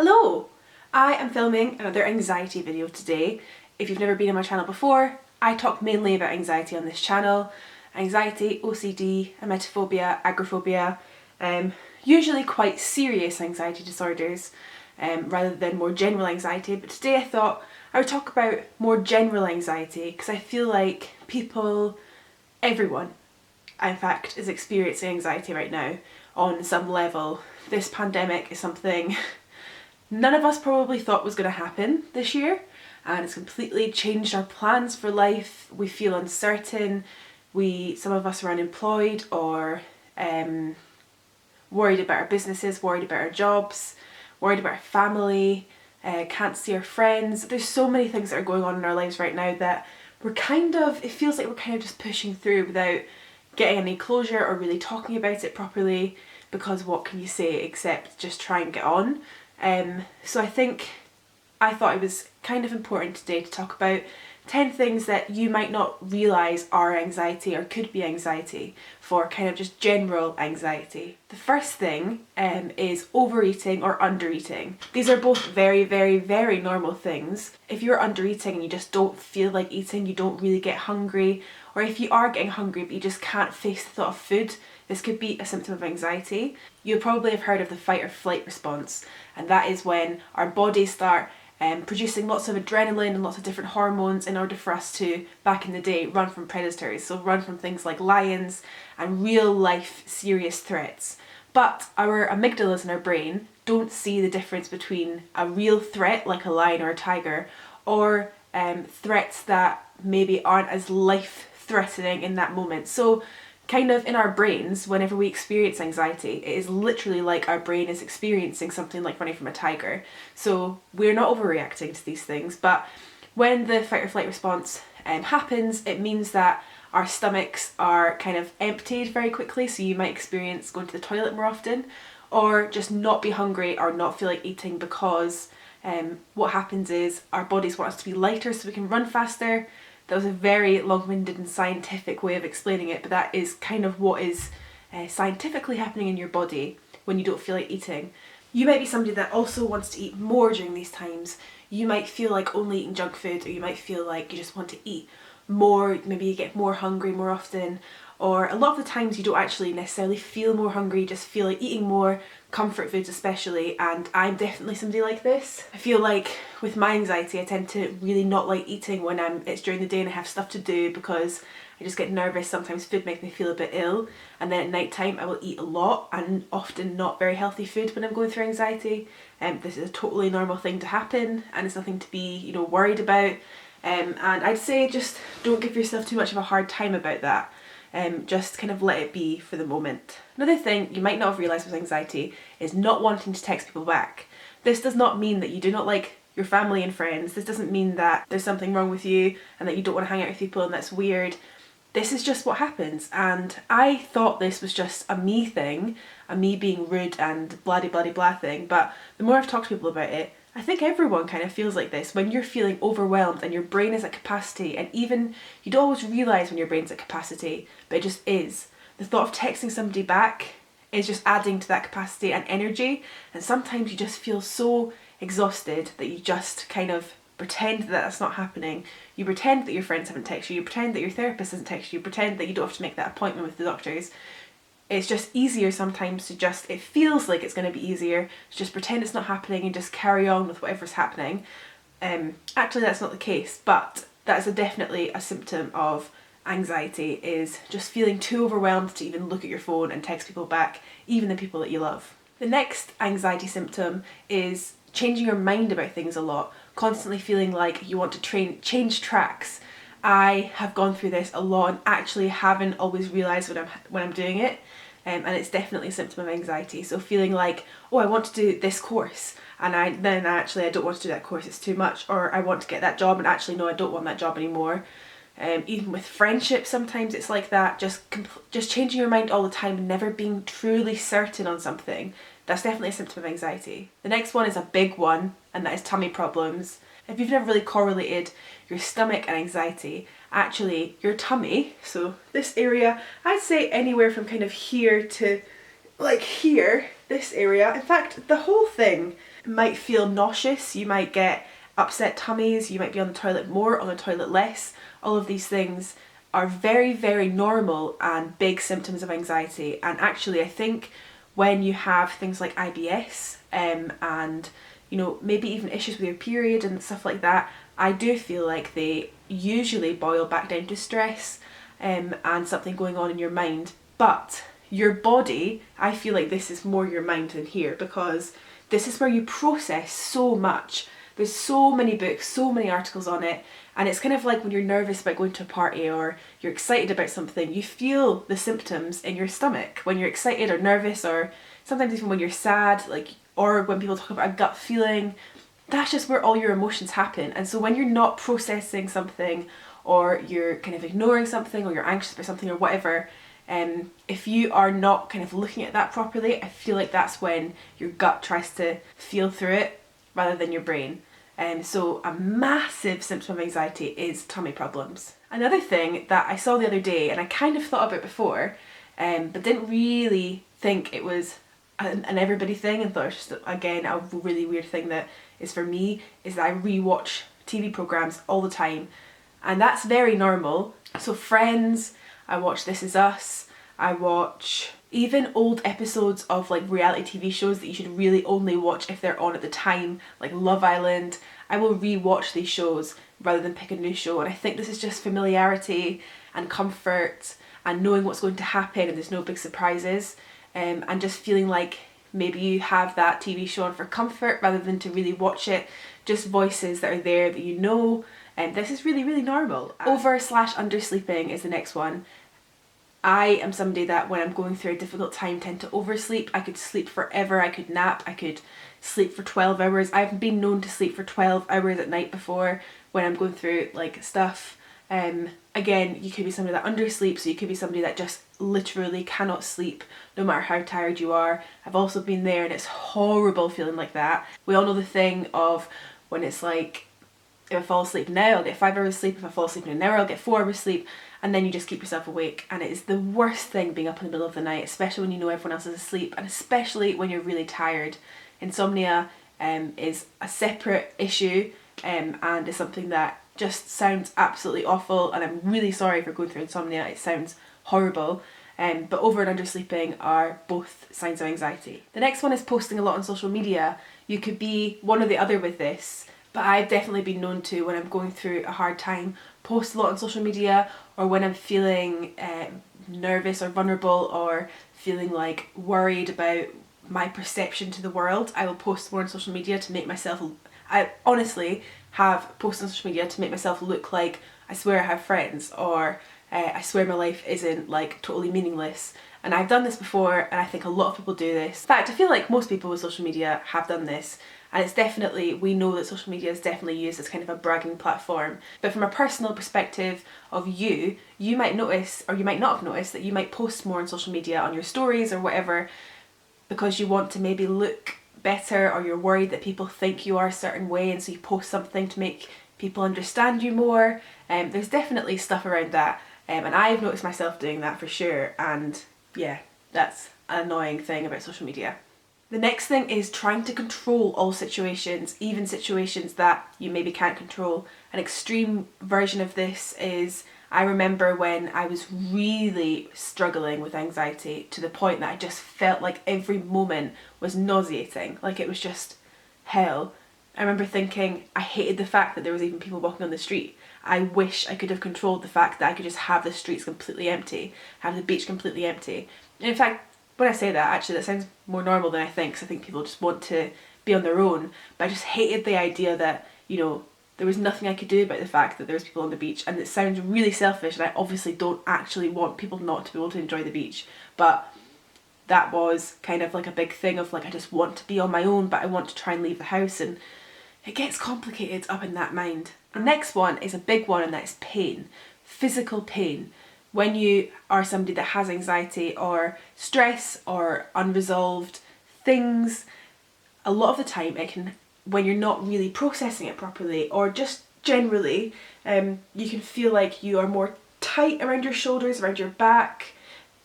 Hello! I am filming another anxiety video today. If you've never been on my channel before, I talk mainly about anxiety on this channel. Anxiety, OCD, emetophobia, agoraphobia, usually quite serious anxiety disorders rather than more general anxiety, but today I thought I would talk about more general anxiety because I feel like everyone in fact is experiencing anxiety right now on some level. This pandemic is something none of us probably thought was going to happen this year, and it's completely changed our plans for life. We feel uncertain. Some of us are unemployed or worried about our businesses, worried about our jobs, worried about our family, can't see our friends. There's so many things that are going on in our lives right now that it feels like we're kind of just pushing through without getting any closure or really talking about it properly, because what can you say except just try and get on. So I thought it was kind of important today to talk about 10 things that you might not realise are anxiety or could be anxiety for kind of just general anxiety. The first thing is overeating or undereating. These are both very, very, very normal things. If you're undereating and you just don't feel like eating, you don't really get hungry, or if you are getting hungry but you just can't face the thought of food, this could be a symptom of anxiety. You'll probably have heard of the fight or flight response, and that is when our bodies start producing lots of adrenaline and lots of different hormones in order for us to, back in the day, run from predators. So run from things like lions and real life serious threats. But our amygdalas in our brain don't see the difference between a real threat like a lion or a tiger, or threats that maybe aren't as life threatening in that moment. So kind of in our brains, whenever we experience anxiety, it is literally like our brain is experiencing something like running from a tiger. So we're not overreacting to these things, but when the fight or flight response happens, it means that our stomachs are kind of emptied very quickly. So you might experience going to the toilet more often, or just not be hungry or not feel like eating, because what happens is our bodies want us to be lighter so we can run faster. That was a very long-winded and scientific way of explaining it, but that is kind of what is scientifically happening in your body when you don't feel like eating. You might be somebody that also wants to eat more during these times. You might feel like only eating junk food, or you might feel like you just want to eat more, maybe you get more hungry more often, or a lot of the times you don't actually necessarily feel more hungry, you just feel like eating more, comfort foods especially, and I'm definitely somebody like this. I feel like with my anxiety I tend to really not like eating when it's during the day and I have stuff to do, because I just get nervous. Sometimes food makes me feel a bit ill, and then at night time I will eat a lot, and often not very healthy food when I'm going through anxiety. This is a totally normal thing to happen, and it's nothing to be worried about. And I'd say just don't give yourself too much of a hard time about that. Just kind of let it be for the moment. Another thing you might not have realised with anxiety is not wanting to text people back. This does not mean that you do not like your family and friends. This doesn't mean that there's something wrong with you and that you don't want to hang out with people and that's weird. This is just what happens, and I thought this was just a me thing, a me being rude and blah blah blah thing, but the more I've talked to people about it, I think everyone kind of feels like this when you're feeling overwhelmed and your brain is at capacity, and even you don't always realise when your brain's at capacity, but it just is. The thought of texting somebody back is just adding to that capacity and energy, and sometimes you just feel so exhausted that you just kind of pretend that that's not happening. You pretend that your friends haven't texted you, you pretend that your therapist hasn't texted you, you pretend that you don't have to make that appointment with the doctors. It's just easier sometimes to it feels like it's going to be easier to just pretend it's not happening and just carry on with whatever's happening. Actually that's not the case, but that is definitely a symptom of anxiety, is just feeling too overwhelmed to even look at your phone and text people back, even the people that you love. The next anxiety symptom is changing your mind about things a lot, constantly feeling like you want to change tracks. I have gone through this a lot and actually haven't always realised when I'm doing it, and it's definitely a symptom of anxiety. So feeling like, oh, I want to do this course, and then actually I don't want to do that course, it's too much, or I want to get that job and actually no, I don't want that job anymore. Even with friendships sometimes it's like that, just changing your mind all the time and never being truly certain on something. That's definitely a symptom of anxiety. The next one is a big one, and that is tummy problems. If you've never really correlated your stomach and anxiety, actually your tummy, so this area, I'd say anywhere from kind of here to like here, this area, in fact the whole thing, might feel nauseous, you might get upset tummies, you might be on the toilet more, on the toilet less. All of these things are very, very normal and big symptoms of anxiety. And actually, I think when you have things like IBS and maybe even issues with your period and stuff like that, I do feel like they usually boil back down to stress and something going on in your mind. But your body, I feel like this is more your mind than here, because this is where you process so much. There's so many books, so many articles on it, and it's kind of like when you're nervous about going to a party or you're excited about something, you feel the symptoms in your stomach when you're excited or nervous, or sometimes even when you're sad, or when people talk about a gut feeling. That's just where all your emotions happen. And so when you're not processing something, or you're kind of ignoring something, or you're anxious about something or whatever, if you are not kind of looking at that properly, I feel like that's when your gut tries to feel through it rather than your brain. So a massive symptom of anxiety is tummy problems. Another thing that I saw the other day, and I kind of thought about before, but didn't really think it was an everybody thing, and thought it was just, again, a really weird thing that is for me, is that I rewatch TV programmes all the time. And that's very normal. So Friends, I watch This Is Us, I watch even old episodes of reality TV shows that you should really only watch if they're on at the time, like Love Island. I will re-watch these shows rather than pick a new show, and I think this is just familiarity and comfort and knowing what's going to happen and there's no big surprises, and just feeling like maybe you have that TV show on for comfort rather than to really watch it, just voices that are there that you know, and this is really, really normal. Over/undersleeping is the next one. I am somebody that when I'm going through a difficult time tend to oversleep. I could sleep forever, I could nap, I could sleep for 12 hours. I've been known to sleep for 12 hours at night before when I'm going through stuff. Again, you could be somebody that undersleeps, so you could be somebody that just literally cannot sleep no matter how tired you are. I've also been there, and it's horrible feeling like that. We all know the thing of when it's like, if I fall asleep now, I'll get 5 hours sleep. If I fall asleep in an hour, I'll get 4 hours sleep. And then you just keep yourself awake. And it is the worst thing being up in the middle of the night, especially when you know everyone else is asleep, and especially when you're really tired. Insomnia is a separate issue and is something that just sounds absolutely awful. And I'm really sorry if you're going through insomnia. It sounds horrible. But over and undersleeping are both signs of anxiety. The next one is posting a lot on social media. You could be one or the other with this, but I've definitely been known to, when I'm going through a hard time, post a lot on social media, or when I'm feeling nervous or vulnerable, or feeling worried about my perception to the world, I will post more on social media to make myself, I honestly have posted on social media to make myself look like I swear I have friends, or I swear my life isn't totally meaningless. And I've done this before, and I think a lot of people do this. In fact, I feel like most people with social media have done this. And it's definitely, we know that social media is definitely used as kind of a bragging platform. But from a personal perspective of you might notice, or you might not have noticed, that you might post more on social media, on your stories or whatever, because you want to maybe look better, or you're worried that people think you are a certain way, and so you post something to make people understand you more. There's definitely stuff around that. And I've noticed myself doing that for sure. And yeah, that's an annoying thing about social media. The next thing is trying to control all situations, even situations that you maybe can't control. An extreme version of this is, I remember when I was really struggling with anxiety to the point that I just felt like every moment was nauseating, like it was just hell. I remember thinking I hated the fact that there was even people walking on the street. I wish I could have controlled the fact that I could just have the streets completely empty, have the beach completely empty. And in fact, when I say that, actually that sounds more normal than I think, because I think people just want to be on their own. But I just hated the idea that, there was nothing I could do about the fact that there was people on the beach. And it sounds really selfish, and I obviously don't actually want people not to be able to enjoy the beach. But that was kind of a big thing of I just want to be on my own, but I want to try and leave the house, and it gets complicated up in that mind. The next one is a big one, and that's pain. Physical pain. When you are somebody that has anxiety or stress or unresolved things, a lot of the time it can, when you're not really processing it properly, or just generally, you can feel like you are more tight around your shoulders, around your back,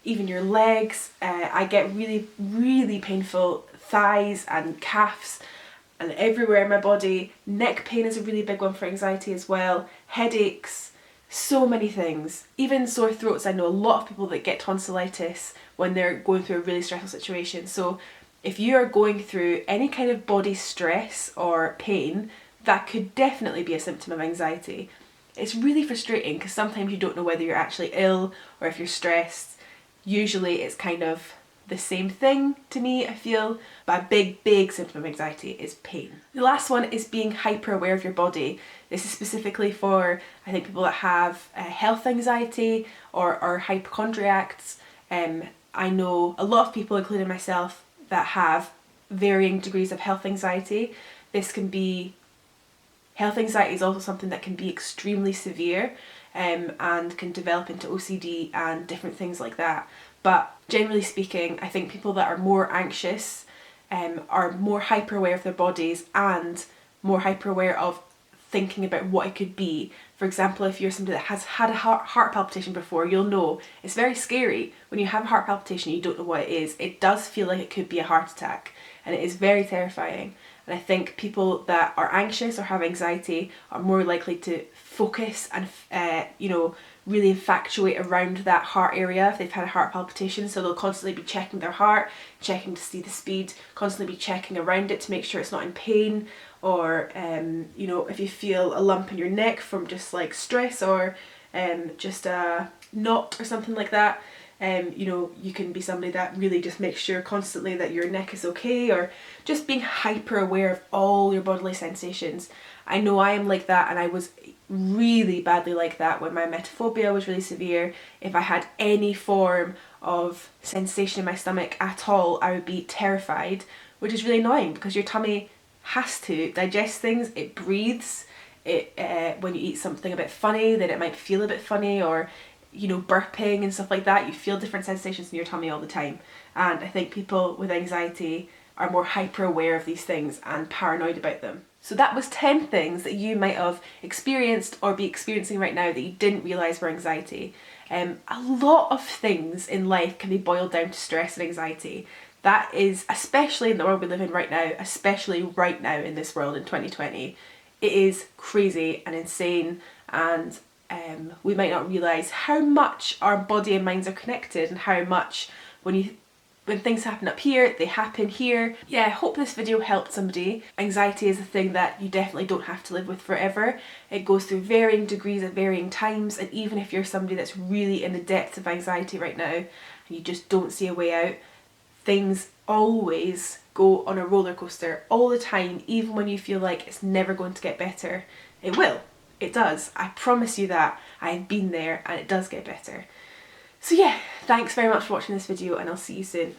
even your legs. I get really, really painful thighs and calves, and everywhere in my body. Neck pain is a really big one for anxiety as well. Headaches, so many things. Even sore throats. I know a lot of people that get tonsillitis when they're going through a really stressful situation. So if you are going through any kind of body stress or pain, that could definitely be a symptom of anxiety. It's really frustrating because sometimes you don't know whether you're actually ill or if you're stressed. Usually it's kind of the same thing to me, I feel, but a big symptom of anxiety is pain. The last one is being hyper aware of your body. This is specifically for, I think, people that have health anxiety or are hypochondriacs. I know a lot of people, including myself, that have varying degrees of health anxiety. Health anxiety is also something that can be extremely severe and can develop into OCD and different things like that. But generally speaking, I think people that are more anxious are more hyper aware of their bodies and more hyper aware of thinking about what it could be. For example, if you're somebody that has had a heart palpitation before, you'll know it's very scary when you have a heart palpitation and you don't know what it is. It does feel like it could be a heart attack, and it is very terrifying. And I think people that are anxious or have anxiety are more likely to focus and really infatuate around that heart area if they've had a heart palpitation. So they'll constantly be checking their heart, checking to see the speed, constantly be checking around it to make sure it's not in pain, or if you feel a lump in your neck from just like stress or just a knot or something like that. You can be somebody that really just makes sure constantly that your neck is okay, or just being hyper aware of all your bodily sensations. I know I am like that, and I was really badly like that when my emetophobia was really severe. If I had any form of sensation in my stomach at all, I would be terrified, which is really annoying because your tummy has to digest things. It breathes. When you eat something a bit funny, then it might feel a bit funny, or burping and stuff like that, you feel different sensations in your tummy all the time. And I think people with anxiety are more hyper aware of these things and paranoid about them. So that was 10 things that you might have experienced or be experiencing right now that you didn't realise were anxiety. A lot of things in life can be boiled down to stress and anxiety. That is, especially in the world we live in right now, especially right now in this world in 2020, it is crazy and insane, and we might not realise how much our body and minds are connected, and how much when things happen up here, they happen here. Yeah, I hope this video helped somebody. Anxiety is a thing that you definitely don't have to live with forever. It goes through varying degrees at varying times, and even if you're somebody that's really in the depths of anxiety right now and you just don't see a way out, things always go on a roller coaster all the time. Even when you feel like it's never going to get better, it will. It does. I promise you that. I've been there and it does get better. So yeah, thanks very much for watching this video, and I'll see you soon.